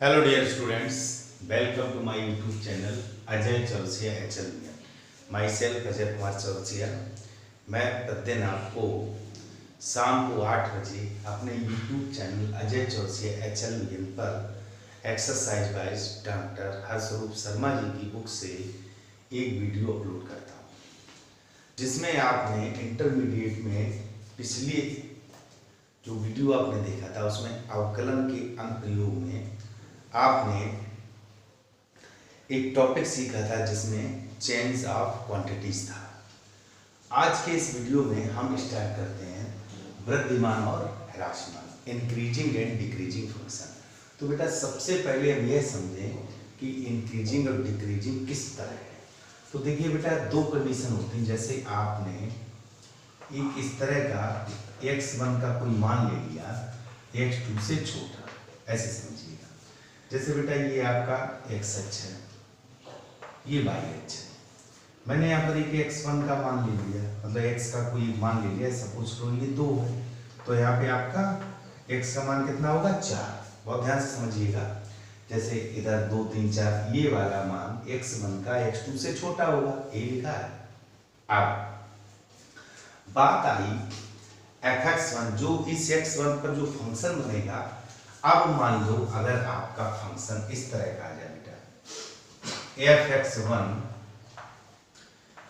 Hello dear students, welcome to my YouTube channel Ajay Chaurasia HL myself Ajay Kumar Chaurasia. मैं प्रतिदिन आपको शाम को 8 बजे अपने YouTube channel Ajay Chaurasia HL पर exercise wise doctor Harshroop Sharma ji की बुक से एक वीडियो अपलोड करता हूँ, जिसमें आपने इंटरमीडिएट में पिछली जो वीडियो आपने देखा था उसमें अवकलन के अनुप्रयोग में आपने एक टॉपिक सीखा था जिसमें चेंज ऑफ क्वांटिटीज था। आज के इस वीडियो में हम स्टार्ट करते हैं वृद्धिमान और ह्रासमान, इंक्रीजिंग एंड डिक्रीजिंग फंक्शन। तो बेटा सबसे पहले हम यह समझें कि इंक्रीजिंग और डिक्रीजिंग किस तरह है। तो देखिए बेटा, दो कंडीशन होती हैं। जैसे आपने एक इस तरह का x1 का कोई मान ले लिया x2 से छोटा, ऐसे समझिएगा। जैसे बेटा ये आपका x है, ये y है। मैंने यहाँ पर एक x1 का मान ले लिया, मतलब x का कोई मान ले लिया, सपोज करो ये 2 है, तो यहाँ पे आपका x का मान कितना होगा 4। बहुत ध्यान से समझिएगा। जैसे इधर 2 3 4, ये वाला मान x1 का x2 से छोटा होगा, ये लिखा है। अब बात आई fx1, जो इस x1 पर जो फंक्शन बनेगा। अब मान लो अगर आपका फंक्शन इस तरह का आ जाए बेटा, fx1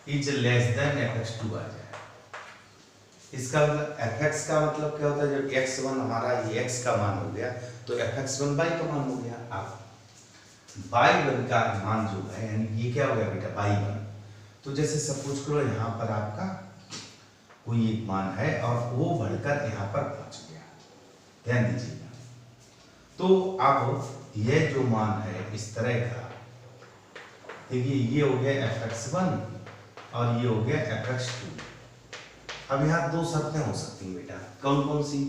is less than fx2 आ जाए। इसका मतलब fx का मतलब क्या होता है, जब x1 हमारा ये x का मान हो गया तो fx1 y का मान हो गया। अब y1 का मान जो है, यानी ये क्या हो गया बेटा y1। तो जैसे सपोज करो यहाँ पर आपका कोई एक मान है और वो बढ़कर यहाँ पर पहुंच गया, ध्यान दीजिएगा। तो अब यह जो मान है इस तरह का, देखिए ये हो गया fx1 और ये हो गया fx2। अब यहाँ दो शर्तें हो सकती हैं बेटा, कौन कौन सी।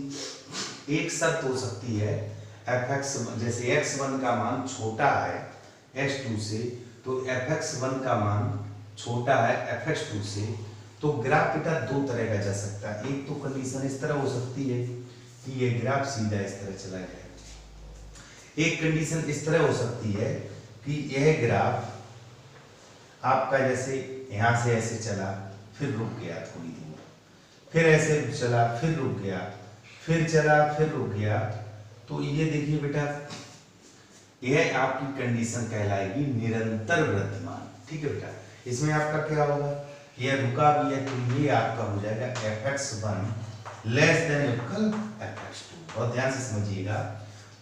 एक शर्त हो सकती है fx1, जैसे x1 का मान छोटा है x2 से, तो fx1 का मान छोटा है fx2 से, तो ग्राफ बेटा दो तरह का जा सकता है। एक तो कंडीशन इस तरह हो सकती है कि ये ग्राफ सीधा इस तरह चला गया। एक कंडीशन इस तरह हो सकती है कि यह ग्राफ आपका जैसे यहाँ से ऐसे चला, फिर रुक गया थोड़ी दूर, फिर ऐसे चला, फिर रुक गया, फिर चला, फिर रुक गया। तो ये देखिए बेटा, यह आपकी कंडीशन कहलाएगी निरंतर वृद्धिमान। ठीक है बेटा, इसमें आपका क्या होगा, यह रुका भी है तो ये आपका हो जाएगा fx1 less than equal fx2। बहुत ध्यान से समझिएगा।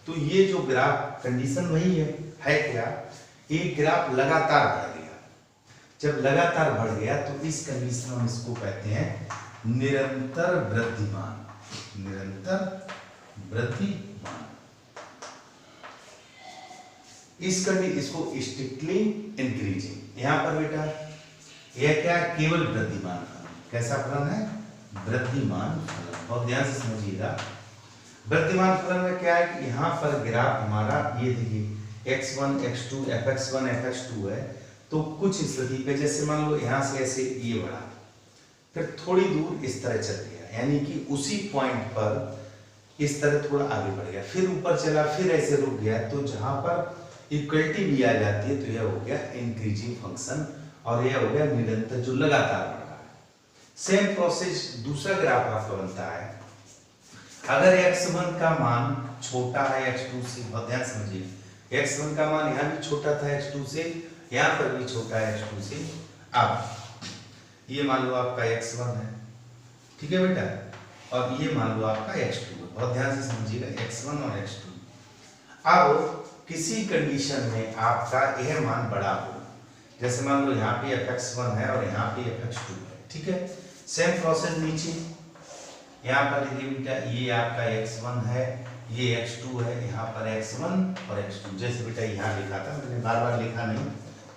तो ये जो ग्राफ कंडीशन वही है क्या, एक ग्राफ लगातार बढ़ गया। जब लगातार बढ़ गया तो इस कंडीशन में इसको कहते हैं निरंतर वृद्धिमान, निरंतर वृद्धिमान। इसको स्ट्रिक्टली इंक्रीजिंग। यहां पर बेटा यह क्या है, केवल वृद्धिमान फलन। कैसा फलन है, वृद्धिमान फलन। बहुत ध्यान से समझिएगा। वृद्धिमान फलन में क्या है कि यहाँ पर ग्राफ हमारा ये देखिए x1 x2 fx1 fx2 है। तो कुछ स्थिति पे जैसे मान लो यहाँ से ऐसे ये बढ़ा, फिर थोड़ी दूर इस तरह चल गया, यानी कि उसी पॉइंट पर इस तरह थोड़ा आगे बढ़ गया, फिर ऊपर चला, फिर ऐसे रुक गया। तो जहां पर इक्वलिटी भी आ जाती है तो यह हो गया इंक्रीजिंग फंक्शन, और यह हो गया निरंतर जो लगातार बढ़ रहा है। सेम प्रोसेस दूसरा ग्राफ आपका बनता है। अगर x1 का मान छोटा है x2 से, बहुत ध्यान समझिए, x1 का मान यहाँ भी छोटा था x2 से, यहाँ पर भी छोटा है x2 से। अब ये मान लो आपका x1 है, ठीक है बेटा, और ये मान लो आपका x2 है। बहुत ध्यान से समझिएगा, x1 और x2। अब किसी कंडीशन में आपका यह मान बड़ा हो, जैसे मान लो यहाँ पे fx1 है और यहाँ पे fx2 है, ठीक है। सेम प्रोसेस नीचे यहाँ पर देखिए बेटा, ये आपका x1 है, ये x2 है, यहाँ पर x1 और x2। जैसे बेटा यहाँ लिखा था, मैंने बार बार लिखा नहीं,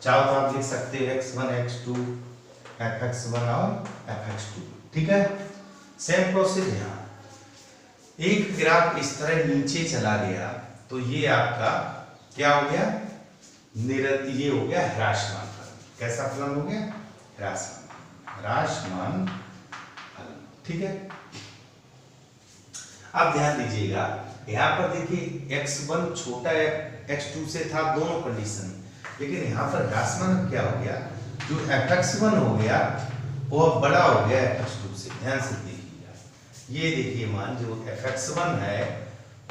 चाहो तो आप लिख सकते हो x1 x2 fx1 और fx2, ठीक है। सेम प्रोसेस यहाँ, एक ग्राफ इस तरह नीचे चला गया तो ये आपका क्या हो गया, ये हो गया ह्रासमान फलन। कैसा फलन हो गया, ह्रासमान फलन, ठीक है। अब ध्यान दीजिएगा, यहाँ पर देखिए x1 छोटा x2 से था, दोनों कंडीशन, लेकिन यहाँ पर ह्रासमान क्या हो गया, जो fx1 हो गया वो बड़ा हो गया fx2 से। ध्यान से देखिएगा, ये देखिए मान जो fx1 है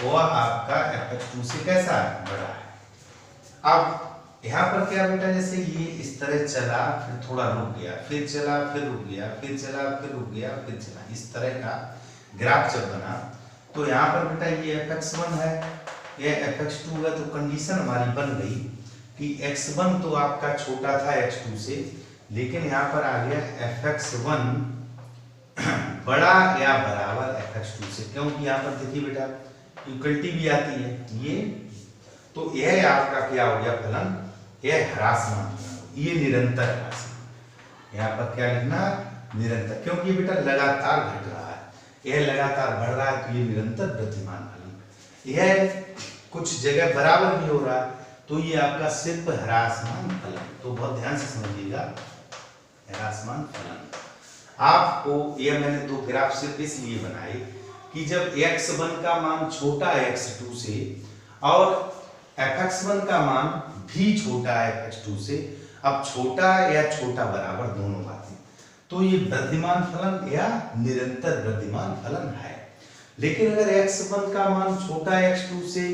वो आपका fx2 से कैसा है, बड़ा है। अब यहाँ पर क्या बेटा, जैसे ये इस तरह चला, फिर थोड़ा रुक गया, फिर चला, फिर रुक गया, फिर चला, फिर रुक गया, फिर चला, इस तरह का ग्राफ जब बना, तो यहाँ पर बेटा ये fx1 है, ये fx2 है, तो कंडीशन हमारी बन गई कि x1 तो आपका छोटा था x2 से, लेकिन यहाँ पर आ गया fx1 बड़ा या बराबर fx2 से, क्योंकि यहाँ पर देखिए बेटा इक्वलिटी भी आती है ये, तो यह आपका क्या हो गया फलन, यह ह्रासमान, ये निरंतर ह्रासमान। यहाँ पर क्या लिखना, निरंतर, क्योंकि बेटा लगातार घट रहा है, यह लगातार बढ़ रहा है, तो ये निरंतर वृद्धिमान फलन। यह कुछ जगह बराबर भी हो रहा है, तो ये आपका सिर्फ ह्रासमान फलन। तो बहुत ध्यान से समझिएगा, ह्रासमान फलन। आपको यह मैंने दो ग्राफ सिर्फ इसलिए बनाए कि जब x1 का मान छोटा है x2 से और fx1 का मान भी छोटा है fx2 से, अब छोटा या छोटा बराबर दोनों बातें, तो ये वृद्धिमान फलन या निरंतर वृद्धिमान फलन है। लेकिन अगर x1 का मान छोटा है x2 से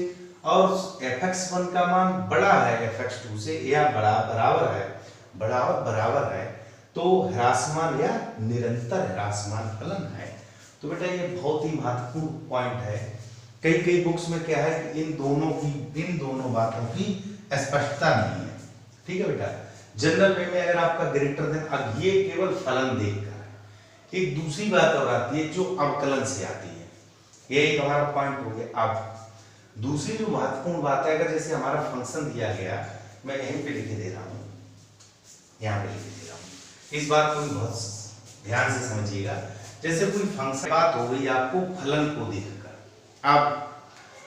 और fx1 का मान बड़ा है fx2 से या बराबर है, बराबर है, तो ह्रासमान या निरंतर ह्रासमान फलन है। तो बेटा ये बहुत ही महत्वपूर्ण पॉइंट है। कई बुक्स में क्या है कि इन दोनों बातों की स्पष्टता नहीं है, ठीक है बेटा। जनरल वे में अगर आपका ग्रेटर देन, अब ये केवल फलन देखकर, एक दूसरी बात और आती है जो अवकलन से आती है, ये एक हमारा पॉइंट हो गया। अब दूसरी जो महत्वपूर्ण बात है, अगर जैसे हमारा फंक्शन दिया गया, मैं यहीं पे लिख दे रहा हूँ, यहाँ पे लिख दे रहा हूँ, इस बात को भी बहुत ध्यान से समझिएगा। जैसे कोई फंक्शन बात हो गई आपको फलन को देखकर, आप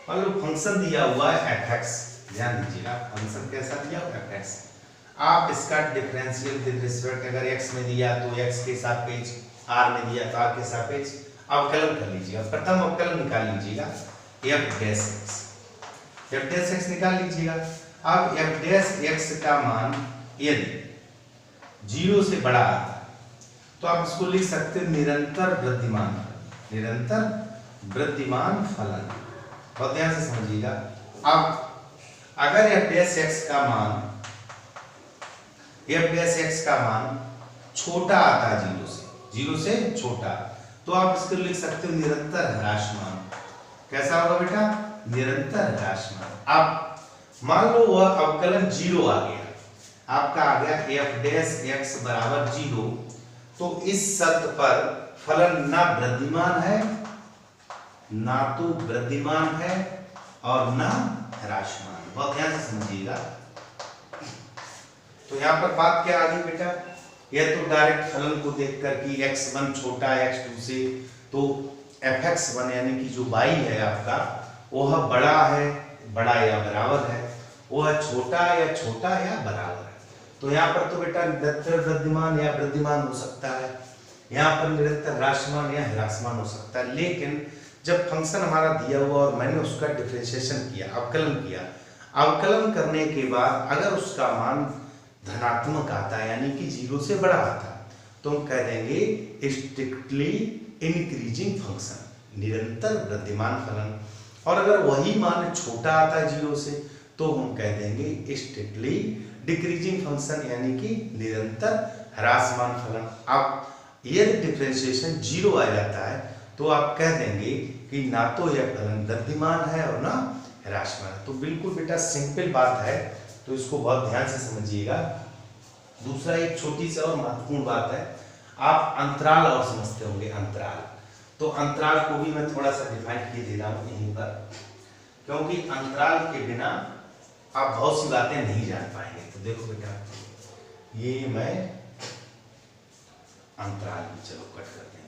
मान लो फंक्शन दिया हुआ है fx, ध्यान दीजिएगा फंक्शन कैसा दिया हुआ है fx, आप इसका डिफरेंशियल विद रिस्पेक्ट अगर x में दिया तो x के सापेक्ष, r में दिया तो r के सापेक्ष अवकलन कर लीजिएगा। प्रथम अवकलन निकाल लीजिएगा f डैश x निकाल लीजिएगा। अब f डैश x का मान यदि 0 से बड़ा आता है तो आप इसको लिख सकते हैं निरंतर वृद्धिमान फलन। बहुत ध्यान से समझिएगा। अब अगर f डैश x का मान छोटा आता है 0 से छोटा, तो आप इसको लिख सकते हो निरंतर ह्रासमान। कैसा होगा बेटा, निरंतर ह्रासमान। अब मान लो वह अवकलन 0 आ गया, आपका आ गया f डैश x बराबर 0, तो इस शर्त पर फलन ना वृद्धिमान है, ना तो वृद्धिमान है और ना ह्रासमान। बहुत ध्यान से समझिएगा। तो यहाँ पर बात क्या आ गई बेटा, यह तो डायरेक्ट फलन को देखकर कि x1 छोटा है x2 से, तो fx1 यानी कि जो y है आपका वह बड़ा या बराबर है, वह छोटा या बराबर है। तो यहाँ पर तो बेटा निरंतर वृद्धिमान या वृद्धिमान हो सकता है, यहाँ पर निरंतर ह्रासमान या ह्रासमान हो सकता है। लेकिन जब फंक्शन हमारा दिया हुआ और मैंने उसका डिफरेंशिएशन किया, अवकलन करने के बाद अगर उसका मान धनात्मक आता है यानी कि 0 से बड़ा आता है, तो हम कह देंगे स्ट्रिक्टली इंक्रीजिंग फंक्शन, निरंतर वृद्धिमान फलन। और अगर वही मान छोटा आता है 0 से, तो हम कह देंगे स्ट्रिक्टली डिक्रीजिंग फंक्शन यानी कि निरंतर ह्रासमान फलन। अब यदि डिफरेंशिएशन 0 आ जाता है तो आप कह देंगे कि ना तो यह फलन वृद्धिमान है और ना ह्रासमान है। तो बिल्कुल बेटा सिंपल बात है, तो इसको बहुत ध्यान से समझिएगा। दूसरा एक छोटी सी और महत्वपूर्ण बात है, आप अंतराल और समझते होंगे, अंतराल। तो अंतराल को भी मैं थोड़ा सा डिफाइन किए दे रहा हूँ यहीं पर, क्योंकि अंतराल के बिना आप बहुत सी बातें नहीं जान पाएंगे। तो देखो बेटा, ये मैं अंतराल में चलो कट कर देंगे।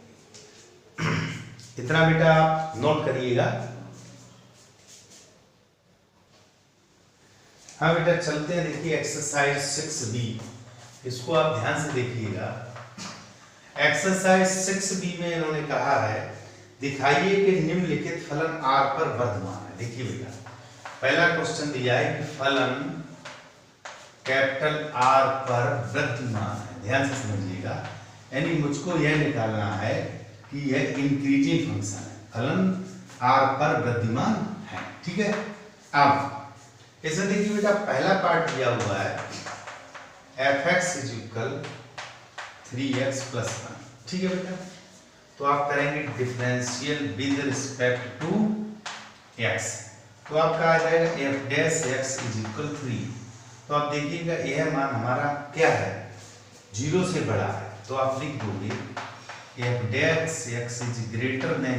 इतना बेटा आप नोट करिएगा। हाँ बेटा चलते हैं, देखिए एक्सरसाइज 6B, इसको आप ध्यान से देखिएगा। एक्सरसाइज 6B में इन्होंने कहा है दिखाइए कि निम्नलिखित फलन r पर वर्धमान है। देखिए बेटा, पहला क्वेश्चन दिया है कि फलन कैपिटल R पर वृद्धिमान है। ध्यान से समझिएगा, यानी मुझको यह निकालना है कि यह इंक्रीजिंग फंक्शन है, फलन R पर वृद्धिमान है। ठीक है, अब इसमें देखिए बेटा, पहला पार्ट दिया हुआ है f(x) = 3x + 1। ठीक है बेटा, तो आप करेंगे differential with respect to x, तो आपका आ जाएगा f(x) = 3। तो आप देखिएगा यह मान हमारा क्या है, 0 से बड़ा है, तो आप लिख दोगे f(x) >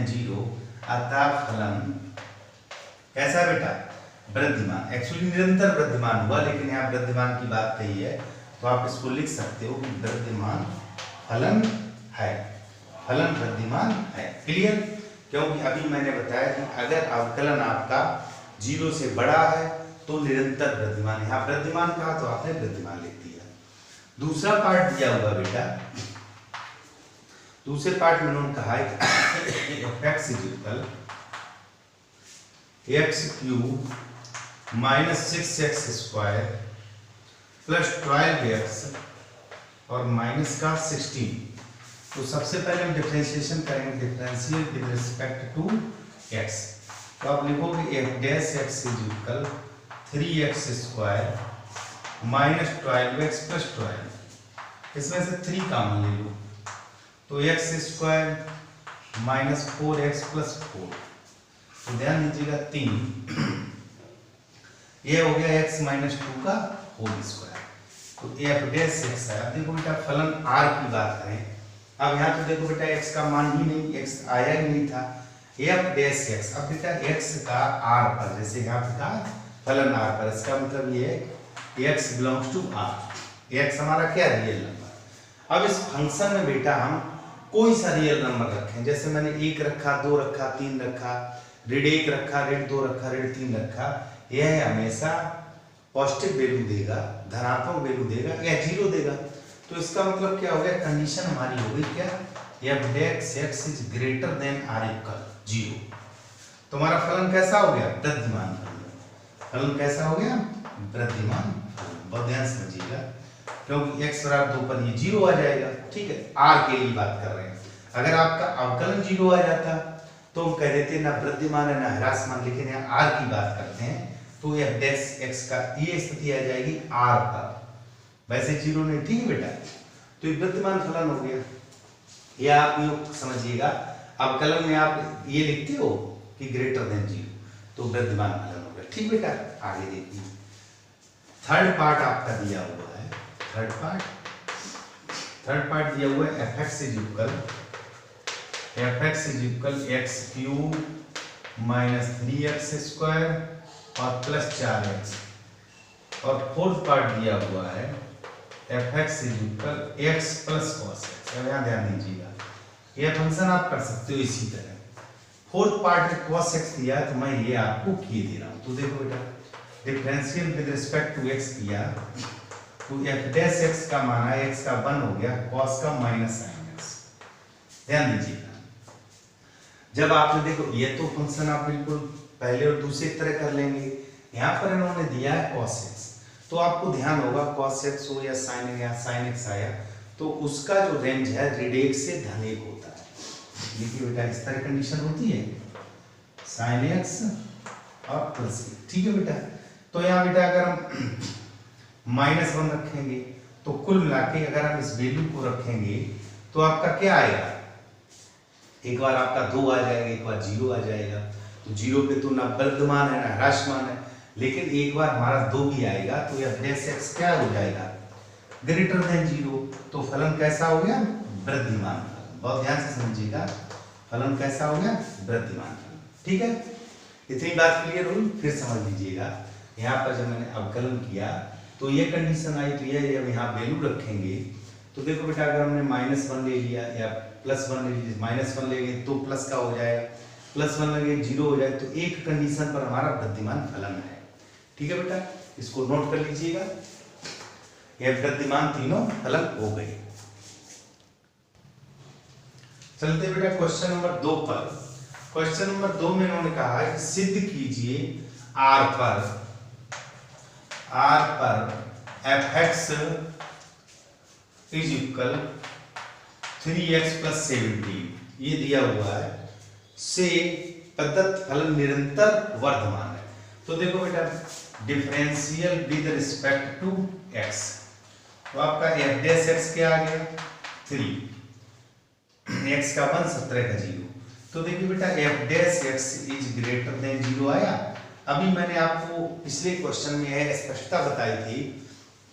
0, अतः फलन कैसा बेटा, वृद्धिमान। एक्चुअली निरंतर वृद्धिमान हुआ, लेकिन यहाँ वृद्धिमान की बात कही है, तो आप इसको लिख सकते हो कि वृद्धिमान फलन है, फलन वृद्धिमान है। क्लियर, क्योंकि अभी मैंने बताया कि अगर अवकलन आपका 0 से बड़ा है तो निरंतर वृद्धिमान, यहाँ वृद्धिमान कहा तो आपने वृद्धिमान लिख दिया। दूसरा पार्ट दिया हुआ बेटा, दूसरे पार्ट में उन्होंने कहा है f(x) = x³ - 6x² + 12x और माइनस का 16। तो सबसे पहले हम डिफरेंशिएशन करेंगे, differential with respect to x। तो आप लिखोगे f(x) = 3x² - 12x + 12। इसमें से 3 कॉमन ले लो, तो x² - 4x + 4। तो ध्यान दीजिएगा 3, ये हो गया x - 2 का होल स्क्वायर। तो f(x) है। अब देखो बेटा, फलन r की बात करें, अब यहाँ तो देखो बेटा x का मान ही नहीं, x आया ही नहीं था, f(x). अब बेटा x का r पर, जैसे यहाँ पे कहा फलन r पर, इसका मतलब ये है x belongs to r, x हमारा क्या रियल नंबर। अब इस फंक्शन में बेटा हम कोई सा रियल नंबर रखें, जैसे मैंने 1 रखा, 2 रखा, 3 रखा, ऋण 1 रखा, ऋण 2 रखा, ऋण 3 रखा, यह हमेशा पॉजिटिव वैल्यू देगा, धनात्मक वैल्यू देगा या 0 देगा। तो इसका मतलब क्या हो गया, कंडीशन हमारी हो गई क्या, f(x) > r = 0। तो हमारा फलन कैसा हो गया, वृद्धिमान फलन। फलन कैसा हो गया, वृद्धिमान फलन। बहुत ध्यान समझिएगा, क्योंकि x = 2 पर ये 0 आ जाएगा। ठीक है, r के लिए बात कर रहे हैं। अगर आपका अवकलन 0 आ जाता तो हम कह देते ना वृद्धिमान है ना ह्रासमान, लेकिन यहाँ r की बात करते हैं, तो f(x) का ये स्थिति आ जाएगी r पर, वैसे 0 नहीं। ठीक है बेटा, तो ये वृद्धिमान फलन हो गया। ये आप यूं समझिएगा, अवकलन में आप ये लिखते हो कि > 0, तो वृद्धिमान फलन हो गया। ठीक बेटा, आगे देखिए, थर्ड पार्ट आपका दिया हुआ है, थर्ड पार्ट दिया हुआ है f(x) = x³ - 3x² और +4x, और फोर्थ पार्ट दिया हुआ है f(x) = x + cos x। अब यहाँ ध्यान दीजिएगा, यह फंक्शन आप कर सकते हो इसी तरह। फोर्थ पार्ट में cos x दिया, तो मैं ये आपको किए दे रहा हूँ। तो देखो बेटा, differential with respect to x किया, तो f(x) का माना x का 1 हो गया, cos का -sin x। ध्यान दीजिएगा, जब आपने देखो ये तो फंक्शन आप बिल्कुल पहले और दूसरे तरह कर लेंगे, यहाँ पर इन्होंने दिया है cos x, तो आपको ध्यान होगा cos x हो या sin x आया, तो उसका जो रेंज है ऋण 1 से धन 1 होता है। देखिए बेटा, इस तरह कंडीशन होती है, sin x और +1। ठीक है बेटा, तो यहाँ बेटा अगर हम -1 रखेंगे, तो कुल मिला के अगर हम इस वैल्यू को रखेंगे तो आपका क्या आएगा, एक बार आपका 2 आ जाएगा, एक बार 0 आ जाएगा। तो 0 पे तो ना वृद्धिमान है ना ह्रासमान है, लेकिन एक बार हमारा 2 भी आएगा, तो f(x) क्या हो जाएगा, > 0। तो फलन कैसा हो गया, वृद्धिमान फलन। बहुत ध्यान से समझिएगा, फलन कैसा हो गया, वृद्धिमान फलन। ठीक है, इतनी बात क्लियर हुई। फिर समझ लीजिएगा, यहाँ पर जब मैंने अवकलन किया तो ये कंडीशन आई, तो ये जब यहाँ वैल्यू रखेंगे, तो देखो बेटा, अगर हमने -1 ले लिया या +1 ले लीजिए, -1 लेंगे तो प्लस का हो जाएगा, +1 लेंगे 0 हो जाए, तो एक कंडीशन पर हमारा वृद्धिमान फलन है। ठीक है बेटा, इसको नोट कर लीजिएगा, यह वृद्धिमान तीनों फलन हो गए। चलते बेटा क्वेश्चन नंबर 2 पर। क्वेश्चन नंबर 2 में इन्होंने कहा है कि सिद्ध कीजिए R पर fx इज इक्वल 3x + 17 ये दिया हुआ है से प्रदत्त फलन निरंतर वर्धमान है। तो देखो बेटा differential with respect to x, तो आपका f डैश x क्या आ गया 3, x का 1 17 का 0। तो देखिए बेटा f dash x is greater than 0 आया। अभी मैंने आपको पिछले क्वेश्चन में यह स्पष्टता बताई थी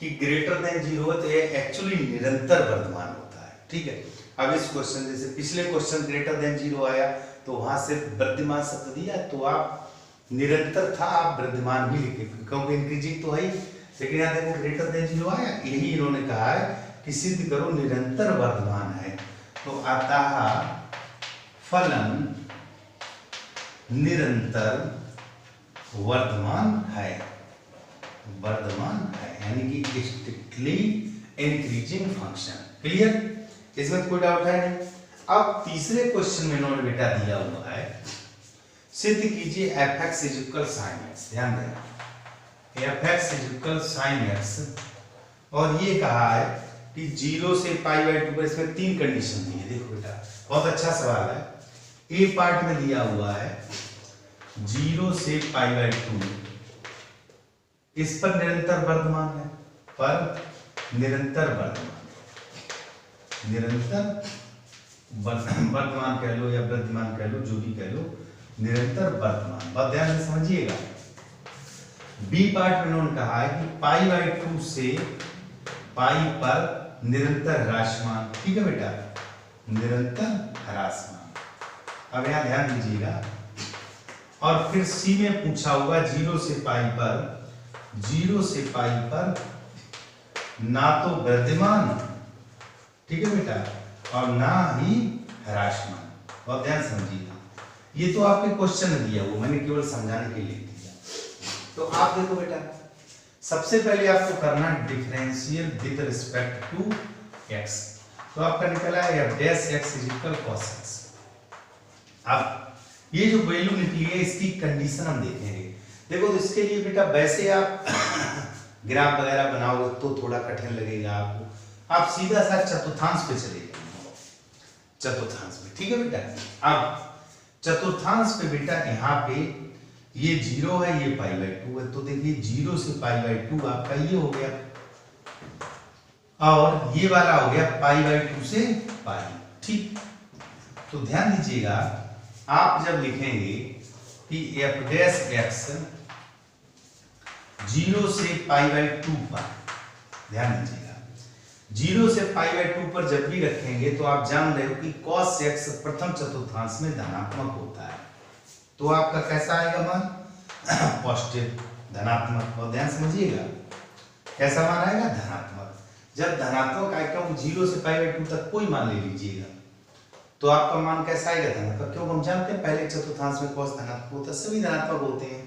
कि ग्रेटर देन 0 है तो यह एक्चुअली निरंतर वर्धमान होता है। ठीक है, अब इस क्वेश्चन जैसे पिछले क्वेश्चन ग्रेटर देन 0 आया तो वहां से वृद्धिमान शब्द दिया तो आप निरंतर था, आप वृद्धिमान भी लिखे क्योंकि इंक्रीजिंग तो है ही, लेकिन यहाँ देखो ग्रेटर देन 0 आया। यही इन्होंने कहा है कि सिद्ध करो निरंतर वर्धमान है। तो अतः फलन निरंतर वर्धमान है, यानी कि स्ट्रिक्टली इंक्रीजिंग फंक्शन। क्लियर, इसमें कोई डाउट है नहीं। अब तीसरे क्वेश्चन में इन्होंने बेटा दिया हुआ है सिद्ध कीजिए fx is equal sin x। ध्यान देना fx is equal sin x, और ये कहा है कि 0 से π/2 पर इसमें 3 कंडीशन दी है। देखो बेटा बहुत अच्छा सवाल है। ए पार्ट में दिया हुआ है 0 से π/2 इस पर निरंतर वर्धमान है, पर निरंतर वर्धमान कह लो या वृद्धिमान कह लो, जो भी कह लो, निरंतर वर्धमान। बहुत ध्यान से समझिएगा। बी पार्ट में इन्होंने कहा है कि π/2 से पाई पर निरंतर ह्रासमान। ठीक है बेटा, निरंतर ह्रासमान। अब यहां ध्यान दीजिएगा। और फिर सी में पूछा होगा 0 से पाई पर ना तो वृद्धिमान, ठीक है बेटा, और ना ही ह्रासमान। बहुत ध्यान समझिएगा, ये तो आपके क्वेश्चन में दिया हुआ, मैंने केवल समझाने के लिए दिया। तो आप देखो बेटा सबसे पहले आपको करना differential with respect to x। तो आपका निकला है f dash x is equal cos x। अब ये जो वैल्यू निकली है इसकी कंडीशन हम देखेंगे। देखो तो इसके लिए बेटा वैसे आप ग्राफ वगैरह बनाओगे तो थोड़ा कठिन लगेगा आपको। आप सीधा सा चतुर्थांश पे चले जाइए, चतुर्थांश पे। ठीक है बेटा, अब चतुर्थांश पे बेटा यहाँ पे ये 0 है, ये π/2 है। तो देखिए 0 से π/2 आपका ये हो गया, और ये वाला हो गया π/2 से पाई। ठीक, तो ध्यान दीजिएगा आप जब लिखेंगे कि f डैश x 0 से π/2 पर, ध्यान दीजिएगा 0 से π/2 पर जब भी रखेंगे तो आप जान रहे हो कि cos x प्रथम चतुर्थांश में धनात्मक होता है। तो आपका कैसा आएगा मान, पॉजिटिव, धनात्मक। और ध्यान समझिएगा कैसा मान आएगा, धनात्मक। जब धनात्मक आएगा 0 से π/2 तक कोई मान ले लीजिएगा तो आपका मान कैसा आएगा, धनात्मक। क्यों, हम जानते हैं पहले चतुर्थांश में cos धनात्मक होता है, सभी धनात्मक होते हैं।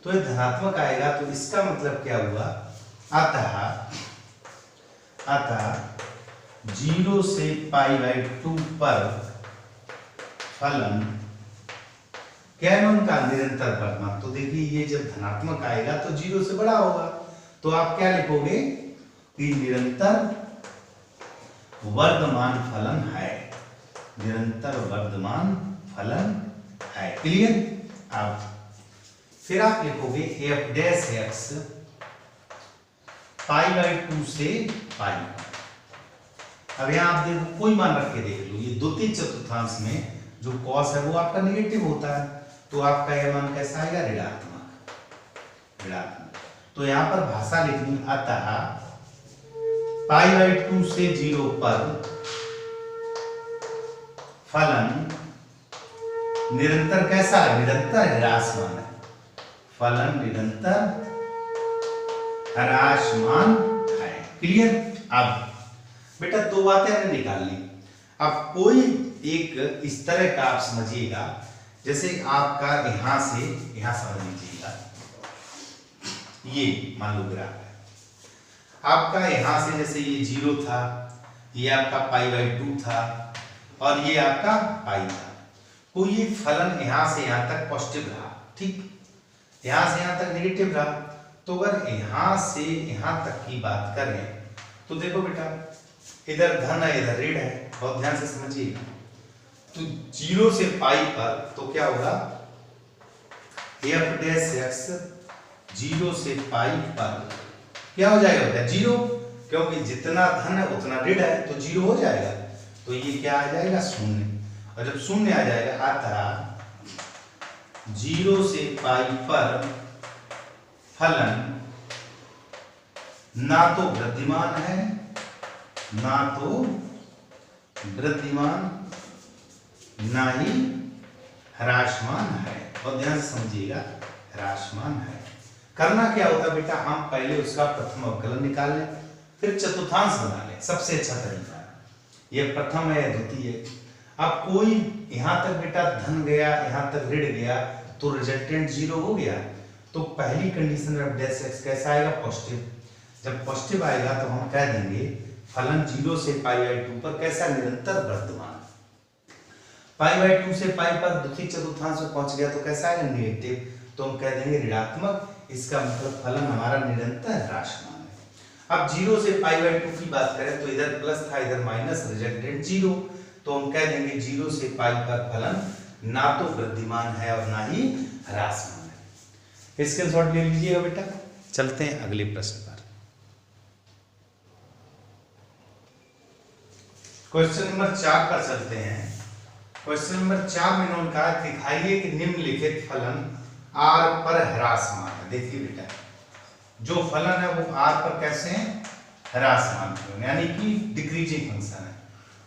तो ये धनात्मक आएगा, तो इसका मतलब क्या हुआ, अतः 0 से π/2 पर फलन क्या है उनका, निरंतर वर्धमान। तो देखिए ये जब धनात्मक आएगा तो 0 से बड़ा होगा, तो आप क्या लिखोगे कि निरंतर वर्धमान फलन है, निरंतर वर्धमान फलन है। क्लियर। अब फिर आप लिखोगे f डैश x π/2 से पाई। अब यहां आप देखो कोई मान रख के देख लो, ये द्वितीय चतुर्थांश में जो cos है वो आपका नेगेटिव होता है, तो आपका यह मान कैसा आएगा, ऋणात्मक। तो यहां पर भाषा लिखनी, अतः π/2 से 0 पर फलन निरंतर कैसा है, निरंतर ह्रासमान है। फलन निरंतर ह्रासमान है। क्लियर। अब बेटा दो बातें हमने निकाल ली। अब कोई एक इस तरह का आप समझिएगा, जैसे आपका यहां से यहां समझ लीजिएगा, ये मान लो ग्राफ है आपका, यहां से जैसे ये 0 था, ये आपका π/2 था, और ये आपका पाई था। तो ये फलन यहां से यहां तक पॉजिटिव रहा, ठीक, यहां से यहां तक नेगेटिव रहा। तो अगर यहां से यहां तक की बात करें तो देखो बेटा, इधर धन है इधर ऋण है, बहुत ध्यान से समझिएगा। तो 0 से पाई पर तो क्या होगा, एफ डैश एक्स 0 से पाई पर क्या हो जाएगा बेटा, 0, क्योंकि जितना धन है उतना ऋण है तो 0 हो जाएगा। तो ये क्या आ जाएगा, शून्य। और जब शून्य आ जाएगा, आता 0 से पाई पर फलन ना तो वृद्धिमान है ना तो वृद्धिमान ना ही ह्रासमान है। और ध्यान से समझिएगा, ह्रासमान है। करना क्या होता बेटा, हम पहले उसका प्रथम अवकलन निकाल लें, फिर चतुर्थांश बना लें, सबसे अच्छा तरीका है। यह प्रथम है, द्वितीय। अब कोई यहां तक बेटा धन गया, यहां तक ऋण गया, तो रिजल्टेंट 0 हो गया। तो पहली कंडीशन में डैश एक्स कैसा आएगा, पॉजिटिव। जब पॉजिटिव आएगा तो हम कह देंगे फलन 0 से π/2 पर कैसा, निरंतर वर्धमान। π/2 से पाई पर द्वितीय चतुर्थांश में पहुंच गया तो कैसा आएगा, नेगेटिव। तो हम कह देंगे ऋणात्मक। इसका मतलब फलन हमारा निरंतर ह्रासमान है। अब 0 से π/2 की बात करें तो इधर प्लस था इधर माइनस, रिजल्टेंट 0। तो हम कह देंगे 0 से पाई पर फलन ना तो वृद्धिमान है और ना ही ह्रासमान है। स्क्रीनशॉट ले लीजिएगा बेटा। चलते हैं अगले प्रश्न पर। क्वेश्चन नंबर 4 पर चलते हैं। क्वेश्चन नंबर 4 में इन्होंने कहा, दिखाइए कि निम्नलिखित फलन r पर ह्रासमान है। देखिए बेटा, जो फलन है वो r पर कैसे है, ह्रासमान है, यानी कि डिक्रीजिंग फंक्शन है।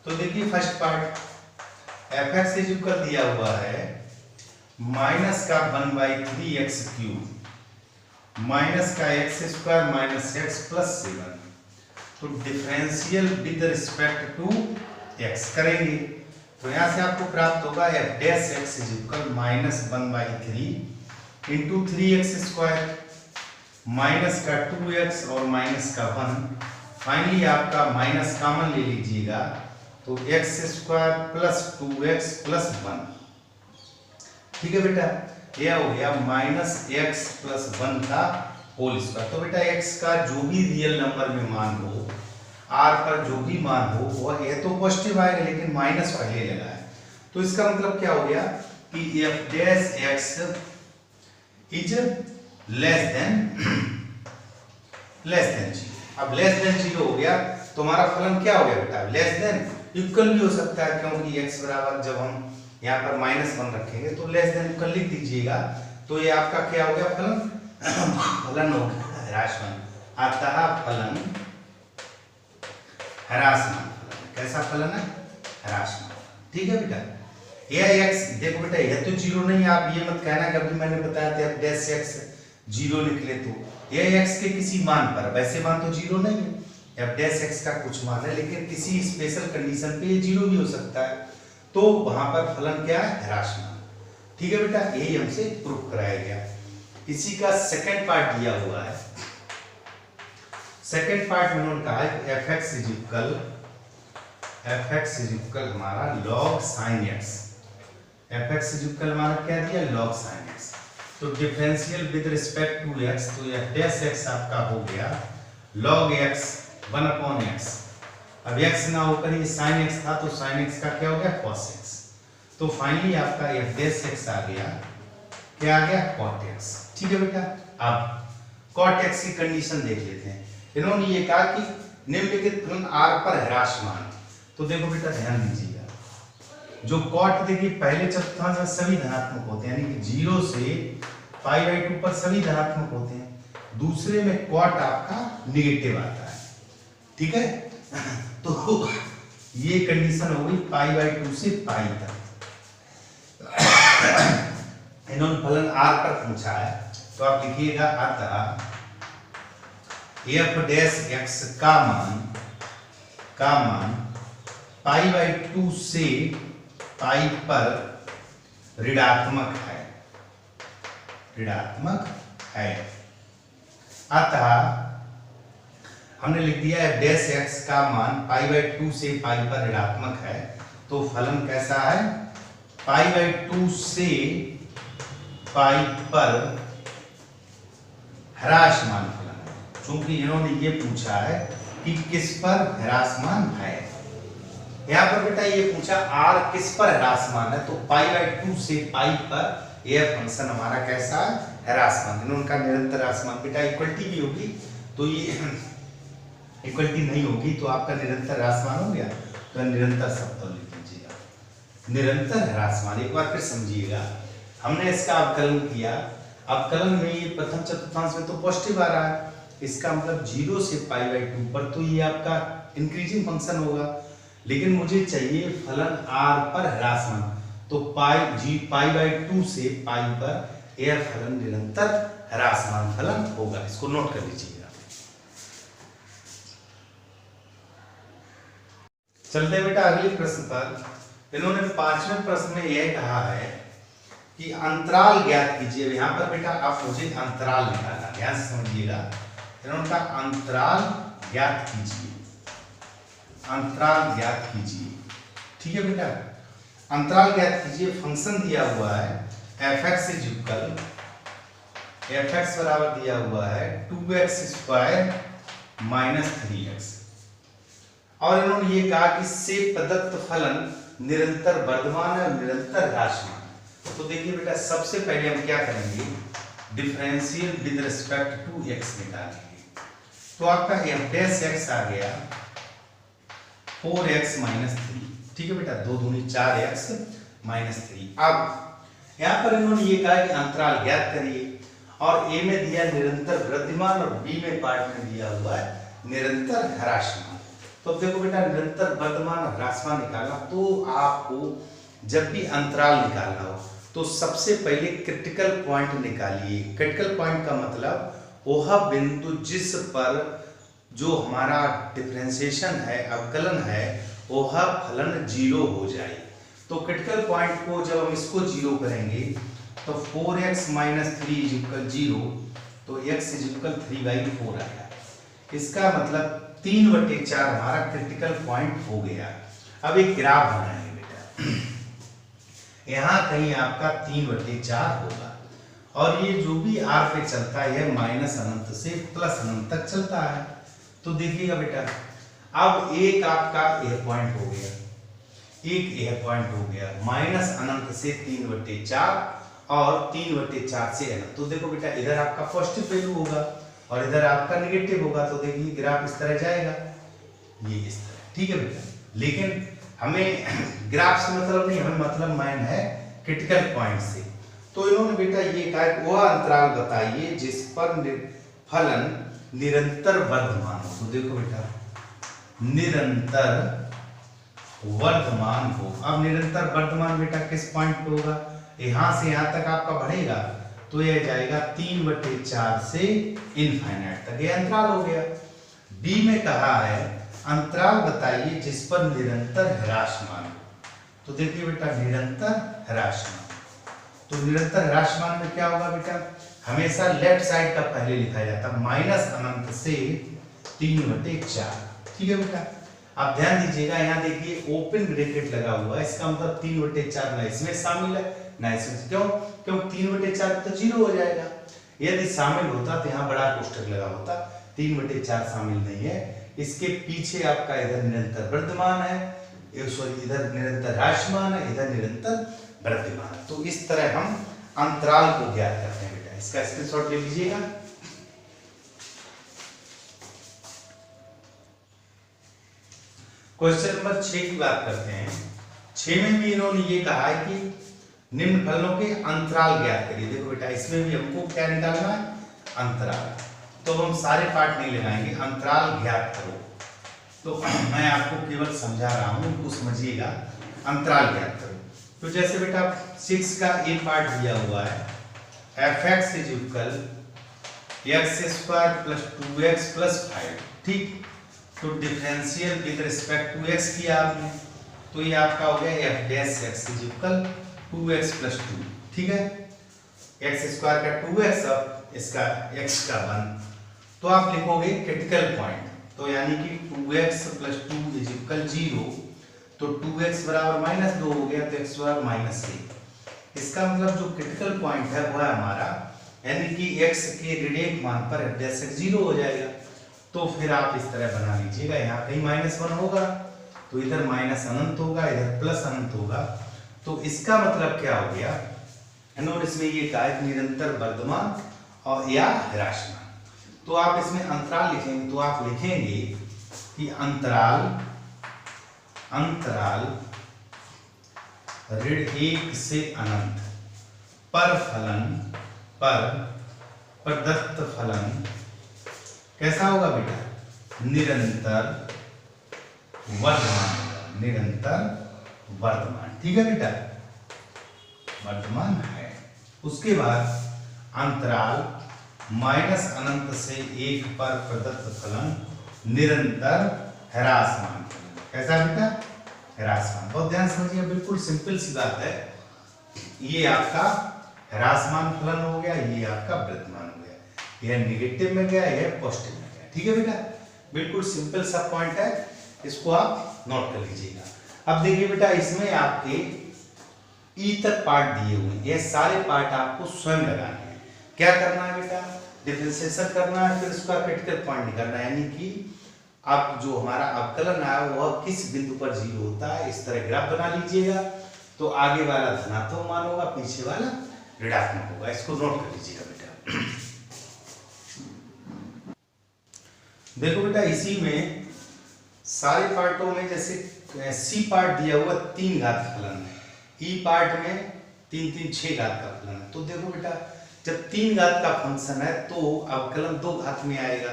तो देखिए first part, f(x) is equal दिया हुआ है माइनस का 1/3x क्यूब माइनस का x² माइनस x प्लस 7। तो differential with respect to x करेंगे तो यहां से आपको प्राप्त होगा f dash x is equal minus 1/3 into 3x² minus का 2x और माइनस का 1। फाइनली आपका माइनस कॉमन ले लीजिएगा तो x² प्लस 2x प्लस 1। ठीक है बेटा, यह हो गया माइनस x प्लस 1 का होल स्क्वायर। तो बेटा x का जो भी रियल नंबर में मान हो, r पर जो भी मान हो, वह ये तो पॉजिटिव आएगा लेकिन माइनस पहले लगा है। तो इसका मतलब क्या हो गया कि f dash x is less than 0। अब लेस देन 0 हो गया तो हमारा फलन क्या हो गया बेटा, लेस देन। इक्वल भी हो सकता है क्योंकि x बराबर जब हम यहाँ पर -1 रखेंगे तो लेस देन इक्वल लिख दीजिएगा। तो ये आपका क्या हो गया, फलन हो गया ह्रासमान। अतः फलन ह्रासमान फलन। कैसा फलन है, ह्रासमान। ठीक है बेटा, यह x देखो बेटा, यह तो 0 नहीं, आप ये मत कहना कि अभी मैंने बताया था डैश x 0 निकले। तो यह x के किसी मान पर, वैसे मान तो 0 नहीं है, f डैश x का कुछ मान है, लेकिन किसी स्पेशल कंडीशन पे ये 0 भी हो सकता है। तो वहां पर फलन क्या है, ह्रासमान। ठीक है बेटा, यही हमसे प्रूफ कराया गया। इसी का सेकंड पार्ट दिया हुआ है। सेकंड पार्ट में उन्होंने कहा है f(x) इज इक्वल हमारा log sin x। f(x) is equal हमारा क्या दिया, log sin x। तो differential with respect to x, तो यह डैश x आपका हो गया log x 1/x। अब x ना होकर ये sin x था तो sin x का क्या हो गया, cos x। तो फाइनली आपका f डैश x आ गया, क्या आ गया, cot x। ठीक है बेटा, अब cot x की कंडीशन देख लेते हैं। इन्होंने ये कहा कि निम्नलिखित फलन r पर ह्रासमान। तो देखो बेटा ध्यान दीजिएगा, जो cot देखिए पहले चतुर्थांश में सभी धनात्मक होते हैं, यानी कि 0 से π/2 पर सभी धनात्मक होते हैं। दूसरे में cot आपका निगेटिव आता है। ठीक है, तो ये कंडीशन हो गई π/2 से पाई तक। इन्होंने फलन r पर पूछा है तो आप लिखिएगा अतः f डैश x का मान π/2 से पाई पर ऋणात्मक है। अतः हमने लिख दिया है डैश x का मान π/2 से पाई पर ऋणात्मक है। तो फलन कैसा है, π/2 से पाई पर ह्रासमान फलन। चूंकि इन्होंने ये पूछा है कि किस पर ह्रासमान है, यहाँ पर बेटा ये पूछा r किस पर ह्रासमान है, तो π/2 से पाई पर यह फंक्शन हमारा कैसा है, ह्रासमान। इन्होंने कहा निरंतर ह्रासमान। बेटा इक्वलिटी भी होगी तो ये इक्वलिटी नहीं होगी तो आपका निरंतर ह्रासमान हो गया, तो निरंतर शब्द लिख लीजिएगा, निरंतर ह्रासमान। एक बार फिर समझिएगा, हमने इसका अवकलन किया, अवकलन में ये प्रथम चतुर्थांश में तो पॉजिटिव आ रहा है, इसका मतलब 0 से π/2 पर, तो ये आपका इंक्रीजिंग फंक्शन होगा। लेकिन मुझे चाहिए फलन r पर ह्रासमान, तो π/2 से पाई पर यह फलन निरंतर ह्रासमान फलन होगा। इसको नोट कर लीजिएगा। चलते बेटा अगले प्रश्न पर। इन्होंने 5वें प्रश्न में यह कहा है कि अंतराल ज्ञात कीजिए। यहाँ पर बेटा आप मुझे अंतराल निकालना, ध्यान से समझिएगा। इन्होंने कहा अंतराल ज्ञात कीजिए, अंतराल ज्ञात कीजिए। ठीक है बेटा, अंतराल ज्ञात कीजिए। फंक्शन दिया हुआ है f(x) इक्वल f(x) बराबर दिया हुआ है 2x² माइनस 3x, और इन्होंने ये कहा कि से प्रदत्त फलन निरंतर वर्धमान है और निरंतर ह्रासमान। तो देखिए बेटा, सबसे पहले हम क्या करेंगे, differential with respect to x निकालेंगे। तो आपका f' आ गया 4x माइनस 3। ठीक है बेटा, 2 दूनी 4x माइनस 3। अब यहाँ पर इन्होंने ये कहा कि अंतराल ज्ञात करिए, और a में दिया निरंतर वृद्धिमान और b में पार्ट में दिया हुआ है निरंतर ह्रासमान। तो देखो बेटा, निरंतर वर्धमान और ह्रासमान निकालना, तो आपको जब भी अंतराल निकालना हो तो सबसे पहले क्रिटिकल पॉइंट निकालिए। क्रिटिकल पॉइंट का मतलब वह बिंदु जिस पर जो हमारा डिफरेंशिएशन है, अवकलन है, वह फलन 0 हो जाए। तो क्रिटिकल पॉइंट को जब हम इसको 0 करेंगे तो 4x माइनस 3 इक्वल 0, तो x इक्वल 3/4 आएगा। इसका मतलब 3/4 हमारा क्रिटिकल पॉइंट हो गया। अब एक ग्राफ बनाएंगे बेटा, यहाँ कहीं आपका 3/4 होगा, और ये जो भी r पे चलता है यह माइनस अनंत से प्लस अनंत तक चलता है। तो देखिएगा बेटा, अब एक आपका यह पॉइंट हो गया, एक यह पॉइंट हो गया, माइनस अनंत से 3/4 और 3/4 से अनंत। तो देखो बेटा, इधर आपका पॉजिटिव वैल्यू होगा और इधर आपका नेगेटिव होगा। तो देखिए ग्राफ इस तरह जाएगा, ये इस तरह। ठीक है बेटा, लेकिन हमें ग्राफ से मतलब नहीं, हमें मतलब मैन है क्रिटिकल पॉइंट से। तो इन्होंने बेटा ये कहा कि वह अंतराल बताइए जिस पर फलन निरंतर वर्धमान हो। तो देखो बेटा, निरंतर वर्धमान हो। अब निरंतर वर्धमान बेटा किस पॉइंट पे होगा, यहां से यहां तक आपका बढ़ेगा, तो यह जाएगा 3/4 से इनफाइनाइट तक, ये अंतराल हो गया। बी में कहा है अंतराल बताइए जिस पर निरंतर ह्रासमान हो। तो देखिए बेटा, निरंतर ह्रासमान, तो निरंतर ह्रासमान में क्या होगा बेटा, हमेशा लेफ्ट साइड का पहले लिखा जाता है, माइनस अनंत से 3/4। ठीक है बेटा, आप ध्यान दीजिएगा, यहाँ देखिए ओपन ब्रैकेट लगा हुआ है, इसका मतलब 3/4 ना इसमें शामिल है ना इसमें। क्यों? क्योंकि 3/4 तो 0 हो जाएगा। यदि शामिल होता तो यहाँ बड़ा कोष्ठक लगा होता, 3/4 शामिल नहीं है। इसके पीछे आपका इधर निरंतर वर्धमान है, सॉरी इधर निरंतर ह्रासमान है, इधर निरंतर वर्धमान है। तो इस तरह हम अंतराल को ज्ञात करते हैं बेटा, इसका स्क्रीनशॉट ले लीजिएगा। क्वेश्चन नंबर 6 की बात करते हैं। 6 में भी इन्होंने ये कहा है कि निम्न फलनों के अंतराल ज्ञात करिए। देखो बेटा, इसमें भी हमको क्या निकालना है, अंतराल। तो हम सारे पार्ट नहीं लगाएंगे, अंतराल ज्ञात करो। तो मैं आपको केवल समझा रहा हूं, उनको समझिएगा। अंतराल ज्ञात करो, तो जैसे बेटा 6 का ए पार्ट दिया हुआ है, f(x) इक्वल x² + 2x + 5। ठीक, तो differential with respect to x किया आपने, तो ये आपका हो गया f'(x) इक्वल 2x + 2। ठीक है, x² का 2x और इसका x का 1। तो आप लिखोगे क्रिटिकल पॉइंट, तो यानी कि 2x + 2 = 0। तो 2x बराबर -2 हो गया, तो x बराबर -1। इसका मतलब जो क्रिटिकल पॉइंट है वो है हमारा, यानी कि x के ऋण 1 मान पर f' 0 हो जाएगा। तो फिर आप इस तरह बना लीजिएगा, यहाँ कहीं -1 होगा तो इधर माइनस अनंत होगा, इधर प्लस अनंत होगा। तो इसका मतलब क्या हो गया, और इसमें ये कहा है निरंतर वर्धमान और या ह्रासमान। तो आप इसमें अंतराल लिखेंगे, तो आप लिखेंगे कि अंतराल ऋण 1 से अनंत पर फलन पर प्रदत्त फलन कैसा होगा बेटा, निरंतर वर्धमान होगा, निरंतर वर्धमान। ठीक है बेटा, वर्धमान है। उसके बाद अंतराल -अनंत से 1 पर प्रदत्त फलन निरंतर ह्रासमान। कैसा बेटा, ह्रासमान। बहुत ध्यान समझिए, बिल्कुल सिंपल सी बात है। ये आपका ह्रासमान फलन हो गया, ये आपका वर्धमान हो गया, यह नेगेटिव में गया, यह पॉजिटिव में गया। ठीक है बेटा, बिल्कुल सिंपल सा पॉइंट है, इसको आप नोट कर लीजिएगा। अब देखिए बेटा, इसमें आपके ई तक पार्ट दिए हुए हैं, ये सारे पार्ट आपको स्वयं लगाने हैं। क्या करना है बेटा, डिफरेंशिएशन करना है, फिर उसका क्रिटिकल पॉइंट निकालना है, यानी कि आप जो हमारा अवकलन है वह किस बिंदु पर 0 होता है। इस तरह ग्राफ बना लीजिएगा, तो आगे वाला धनात्मक मान होगा, पीछे वाला ऋणात्मक होगा। इसको नोट कर लीजिएगा बेटा। देखो बेटा, इसी में सारे पार्टों में जैसे सी पार्ट दिया हुआ 3 घात फलन है, ई पार्ट में 3 3 6 घात का फलन है। तो देखो बेटा, जब 3 घात का फंक्शन है तो अवकलन 2 घात में आएगा।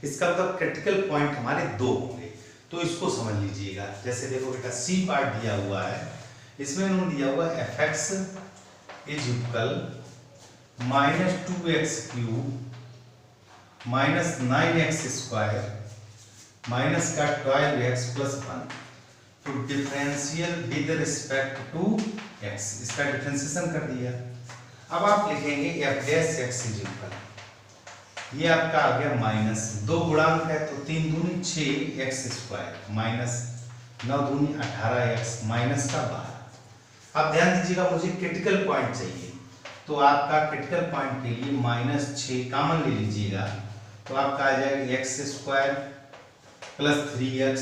इसका मतलब क्रिटिकल पॉइंट हमारे 2 होंगे। तो इसको समझ लीजिएगा। जैसे देखो बेटा, सी पार्ट दिया हुआ है, इसमें उन्होंने दिया हुआ fx is equal -2x³ -9x² minus का 12x + 1 तो differential with respect to x, इसका डिफरेंशिएशन कर दिया। अब आप लिखेंगे f' इज इक्वल, ये आपका आ गया -2 गुणांक है तो 3 दूनी 6x² माइनस 9 दूनी 18x माइनस का 12। अब ध्यान दीजिएगा, मुझे क्रिटिकल पॉइंट चाहिए, तो आपका क्रिटिकल पॉइंट के लिए -6 कॉमन ले लीजिएगा, तो आपका आ जाएगा x² + 3x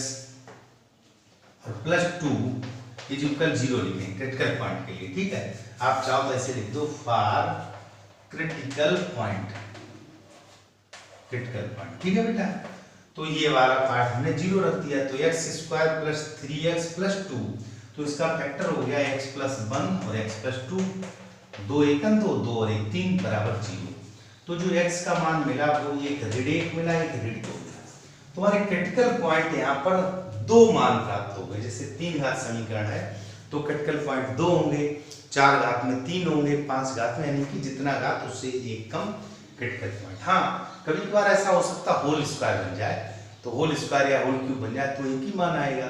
और +2 इज इक्वल 0 लिखेंगे क्रिटिकल पॉइंट के लिए। ठीक है, आप चाहो तो ऐसे लिख दो, for critical point, critical point. ठीक है बेटा, तो ये वाला पार्ट हमने 0 रख दिया, तो x² + 3x + 2, तो इसका फैक्टर हो गया x + 1 और x + 2, 2 × 1 = 2 और 1 3 बराबर 0। तो जो x का मान मिला वो एक ऋण 1 मिला, एक ऋण 2 मिला। तुम्हारे क्रिटिकल पॉइंट यहाँ पर 2 मान प्राप्त हो गए। जैसे 3 घात समीकरण है तो क्रिटिकल पॉइंट 2 होंगे, 4 घात में 3 होंगे, 5 घात में, यानी कि जितना घात उससे एक कम क्रिटिकल पॉइंट। हाँ, कभी कभार ऐसा हो सकता है होल स्क्वायर बन जाए, तो होल स्क्वायर या होल क्यूब बन जाए तो एक ही मान आएगा,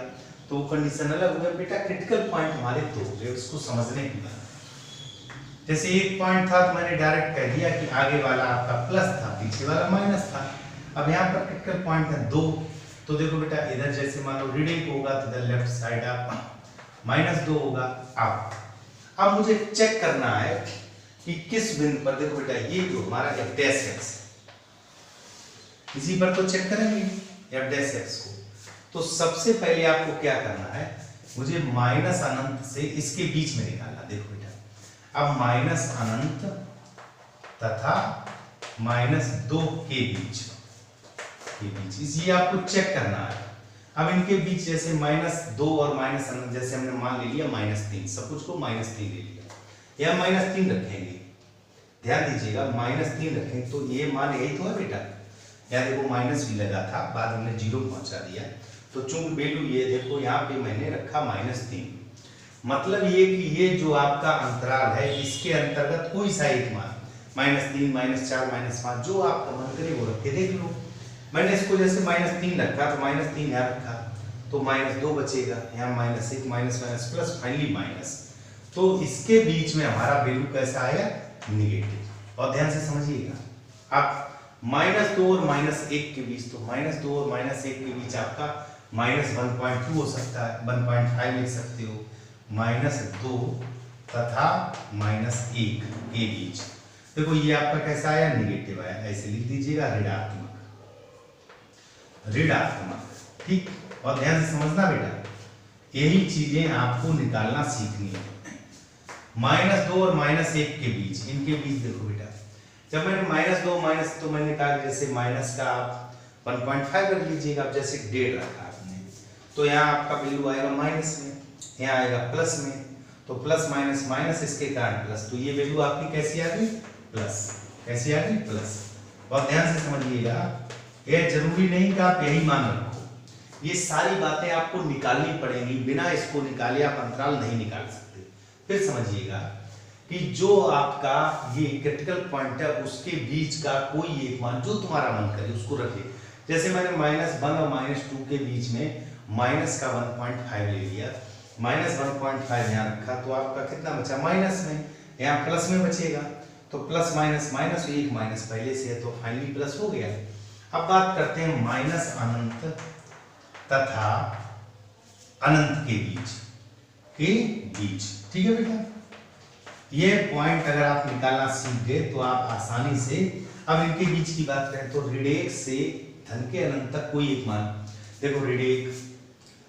तो वो कंडीशन अलग हो गया। बेटा क्रिटिकल पॉइंट हमारे 2 हो गए, उसको समझने की बात। जैसे एक पॉइंट था तो मैंने डायरेक्ट कह दिया कि आगे वाला आपका प्लस था, पीछे वाला माइनस था। अब यहाँ पर क्रिटिकल पॉइंट है 2, तो देखो बेटा, इधर जैसे मान लो ऋण 1 होगा तो इधर लेफ्ट साइड आप -2 होगा। अब मुझे चेक करना है कि किस बिंदु पर, देखो बेटा ये जो हमारा f' इसी पर तो चेक करेंगे f' को। तो सबसे पहले आपको क्या करना है, मुझे अनंत से इसके बीच में निकालना। देखो बेटा, अब अनंत तथा -2 के बीच इसी आपको चेक करना है। अब इनके बीच जैसे -2 और अनंत, जैसे हमने मान ले लिया -3, सब कुछ को -3 ले लिया, या -3 रखेंगे। ध्यान दीजिएगा, -3 रखें तो ये मान यही तो है बेटा, या देखो माइनस भी लगा था, बाद हमने 0 पहुंचा दिया, तो चूंकि वैल्यू ये देखो यहाँ पे मैंने रखा -3, मतलब ये कि ये जो आपका अंतराल है इसके अंतर्गत कोई सा एक मान -3 -4 -5 जो आपका मन करे वो रख के देख लो। मैंने इसको जैसे -3 रखा तो -3 यहाँ रखा तो -2 बचेगा, यहाँ -1 माइनस प्लस फाइनली माइनस, तो इसके बीच में हमारा वैल्यू कैसा आया, निगेटिव। और ध्यान से समझिएगा, आप -2 और -1 के बीच, तो -2 और -1 के बीच आपका -1.2 हो सकता है, 1.5 लिख सकते हो, -2 तथा -1 के बीच। देखो ये आपका कैसा आया, निगेटिव आया, ऐसे लिख दीजिएगा ऋणात्मक, ऋणात्मक, ठीक। और ध्यान से समझना बेटा, यही चीजें आपको निकालना सीखनी है। -2 और -1 के बीच, इनके बीच देखो बेटा, जब मैंने -2 माइनस, तो मैंने कहा जैसे माइनस का आप 1.5 रख लीजिएगा, अब जैसे 1.5 रखा आपने, तो यहाँ आपका वैल्यू आएगा माइनस में, यहाँ आएगा प्लस में, तो प्लस माइनस माइनस, इसके कारण प्लस, तो ये वैल्यू आपकी कैसी आ गई, प्लस, कैसी आ गई, प्लस। बहुत ध्यान से समझिएगा, ये जरूरी नहीं कि आप यही मान रखो, ये सारी बातें आपको निकालनी पड़ेंगी, बिना इसको निकाले आप अंतराल नहीं निकाल सकते। फिर समझिएगा कि जो आपका ये क्रिटिकल पॉइंट है उसके बीच का कोई एक मान जो तुम्हारा मन करे उसको रखिए। जैसे मैंने -1 और -2 के बीच में माइनस का 1.5 ले लिया, -1.5 यहाँ रखा, तो आपका कितना बचा, माइनस में, यहाँ प्लस में बचेगा, तो प्लस माइनस माइनस, एक माइनस पहले से है तो फाइनली प्लस हो गया। अब बात करते हैं माइनस अनंत तथा अनंत के बीच, ठीक है बेटा। ये पॉइंट अगर आप निकालना सीख गए तो आप आसानी से, अब इनके बीच की बात करें तो ऋण 1 से धन के अनंत तक कोई एक मान, देखो ऋण 1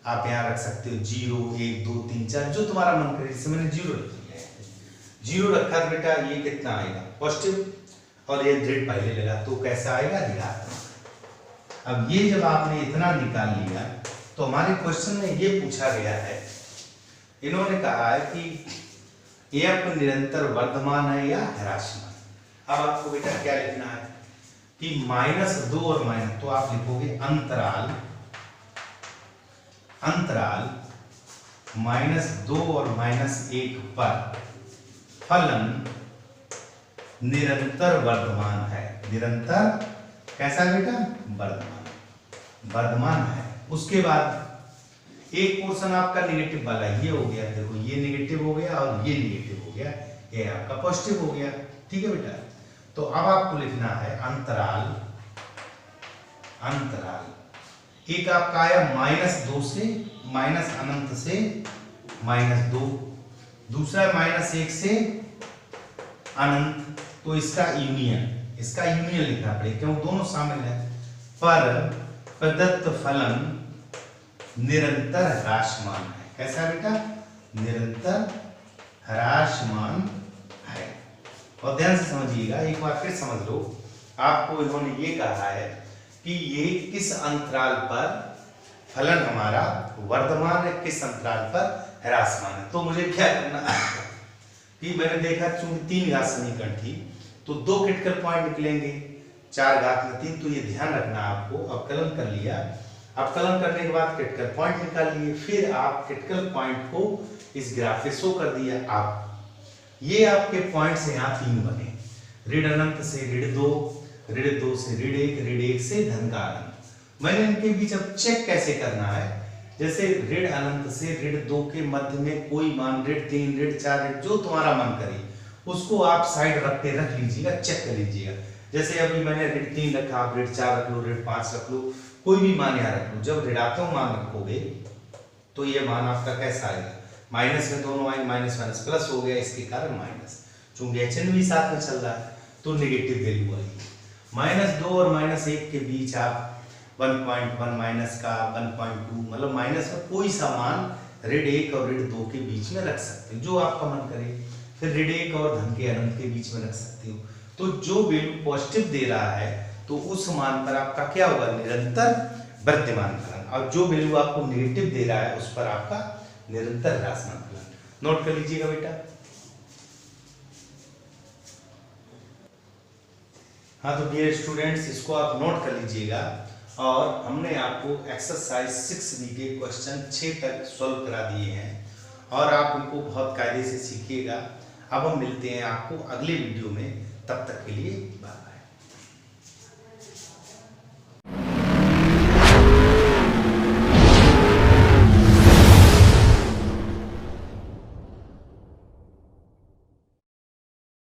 आप यहाँ रख सकते हो, 0 1 2 3 4 जो तुम्हारा मन करे, जैसे मैंने 0 रख दिया है, 0 रखा तो बेटा ये कितना आएगा, पॉजिटिव, और ये ऋण पहले लगा तो कैसा आएगा, ऋणात्मक। अब ये जब आपने इतना निकाल लिया तो हमारे क्वेश्चन में ये पूछा गया है, इन्होंने कहा है कि ये आपको निरंतर वर्धमान है या ह्रासमान। अब आपको बेटा क्या लिखना है कि -2 और माइनस, तो आप लिखोगे अंतराल -2 और -1 पर फलन निरंतर वर्धमान है, निरंतर कैसा बेटा, वर्धमान है। उसके बाद एक पोर्शन आपका नेगेटिव वाला ये हो गया, देखो ये नेगेटिव हो गया और ये नेगेटिव हो गया, ये आपका पॉजिटिव हो गया, ठीक है बेटा। तो अब आपको लिखना है अंतराल एक आपका आया -2 से, माइनस अनंत से -2, दूसरा -1 से अनंत, तो इसका यूनियन लिखना पड़ेगा क्यों, दोनों शामिल है, पर प्रदत्त फलन निरंतर ह्रासमान है, कैसा बेटा, निरंतर ह्रासमान है। और ध्यान से समझिएगा, एक बार फिर समझ लो, आपको इन्होंने ये कहा है कि ये किस अंतराल पर फलन हमारा वर्धमान है, किस अंतराल पर ह्रासमान है। तो मुझे क्या करना कि मैंने देखा चूंकि 3 घात समीकरण थी तो 2 क्रिटिकल पॉइंट निकलेंगे, 4 घात में 3, तो ये ध्यान रखना आपको। अवकलन कर लिया, अवकलन करने के बाद क्रिटिकल पॉइंट निकाल लिए, फिर आप क्रिटिकल पॉइंट को इस ग्राफ पे शो कर दिया। आप ये आपके पॉइंट्स यहाँ 3 बने, ऋण अनंत से ऋण 2, ऋण 2 से ऋण 1, ऋण 1 से धन का अनंत। मैंने इनके बीच अब चेक कैसे करना है, जैसे ऋण अनंत से ऋण 2 के मध्य में कोई मान, ऋण 3, ऋण 4, ऋण जो तुम्हारा मन करे उसको आप साइड रख के रख लीजिएगा, चेक कर लीजिएगा। जैसे अभी मैंने ऋण 3 रखा, आप ऋण 4 रख लो, ऋण 5 रख लो, कोई भी मान यहाँ रख लो। जब ऋणात्मक मान रखोगे तो ये मान आपका कैसा आएगा, माइनस में दोनों आएंगे, माइनस माइनस प्लस हो गया, इसके कारण माइनस, चूंकि HN भी साथ में चल रहा है तो नेगेटिव वैल्यू आएगी। -2 और -1 के बीच आप 1.1 माइनस का 1.2, मतलब माइनस में कोई सा मान ऋण 1 और ऋण 2 के बीच में रख सकते हो, जो आपका मन करे। फिर ऋण 1 और धन के अनंत के बीच में रख सकते हो। तो जो वैल्यू पॉजिटिव दे रहा है तो उस मान पर आपका क्या होगा, निरंतर वर्धमान फलन, और जो वैल्यू आपको नेगेटिव दे रहा है उस पर आपका निरंतर ह्रासमान फलन। नोट कर लीजिएगा बेटा। हाँ तो डियर स्टूडेंट्स, इसको आप नोट कर लीजिएगा। और हमने आपको एक्सरसाइज 6B के क्वेश्चन 6 तक सॉल्व करा दिए हैं और आप उनको बहुत कायदे से सीखिएगा। अब हम मिलते हैं आपको अगले वीडियो में, तब तक के लिए बाय।